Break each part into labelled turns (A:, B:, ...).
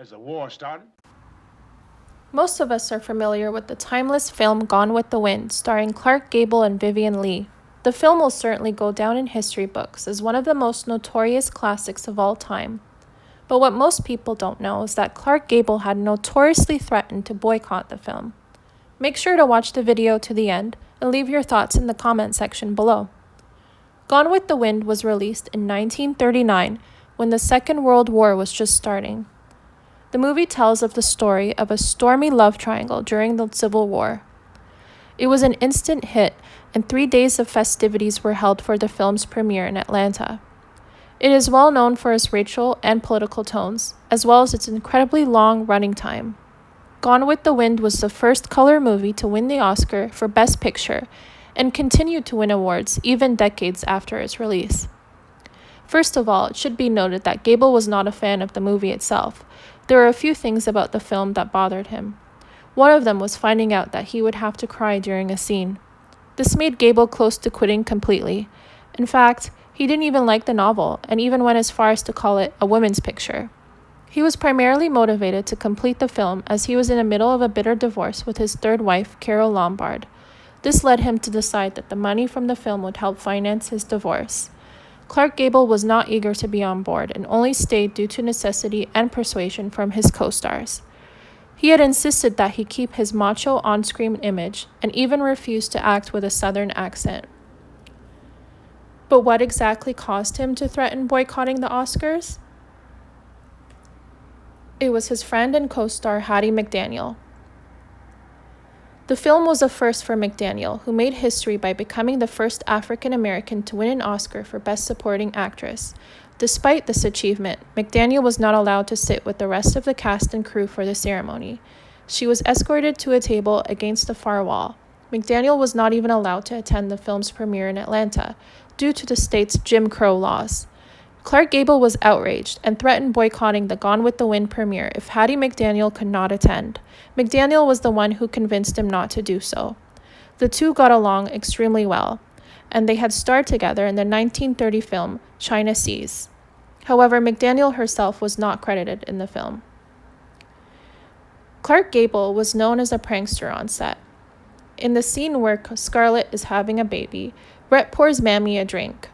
A: Has the war started?
B: Most of us are familiar with the timeless film Gone with the Wind, starring Clark Gable and Vivien Leigh. The film will certainly go down in history books as one of the most notorious classics of all time. But what most people don't know is that Clark Gable had notoriously threatened to boycott the film. Make sure to watch the video to the end and leave your thoughts in the comment section below. Gone with the Wind was released in 1939 when the Second World War was just starting. The movie tells of the story of a stormy love triangle during the Civil War. It was an instant hit, and 3 days of festivities were held for the film's premiere in Atlanta. It is well known for its racial and political tones, as well as its incredibly long running time. Gone with the Wind was the first color movie to win the Oscar for Best Picture, and continued to win awards even decades after its release. First of all, it should be noted that Gable was not a fan of the movie itself. There were a few things about the film that bothered him. One of them was finding out that he would have to cry during a scene. This made Gable close to quitting completely. In fact, he didn't even like the novel, and even went as far as to call it a women's picture. He was primarily motivated to complete the film as he was in the middle of a bitter divorce with his third wife, Carol Lombard. This led him to decide that the money from the film would help finance his divorce. Clark Gable was not eager to be on board and only stayed due to necessity and persuasion from his co-stars. He had insisted that he keep his macho on-screen image and even refused to act with a southern accent. But what exactly caused him to threaten boycotting the Oscars? It was his friend and co-star Hattie McDaniel. The film was a first for McDaniel, who made history by becoming the first African American to win an Oscar for Best Supporting Actress. Despite this achievement, McDaniel was not allowed to sit with the rest of the cast and crew for the ceremony. She was escorted to a table against the far wall. McDaniel was not even allowed to attend the film's premiere in Atlanta, due to the state's Jim Crow laws. Clark Gable was outraged and threatened boycotting the Gone with the Wind premiere if Hattie McDaniel could not attend. McDaniel was the one who convinced him not to do so. The two got along extremely well, and they had starred together in the 1930 film China Seas. However, McDaniel herself was not credited in the film. Clark Gable was known as a prankster on set. In the scene where Scarlett is having a baby, Brett pours Mammy a drink.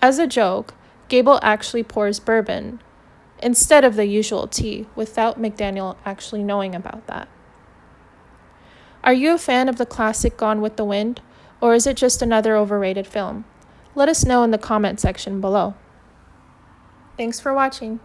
B: As a joke, Gable actually pours bourbon instead of the usual tea, without McDaniel actually knowing about that. Are you a fan of the classic Gone with the Wind, or is it just another overrated film? Let us know in the comment section below. Thanks for watching.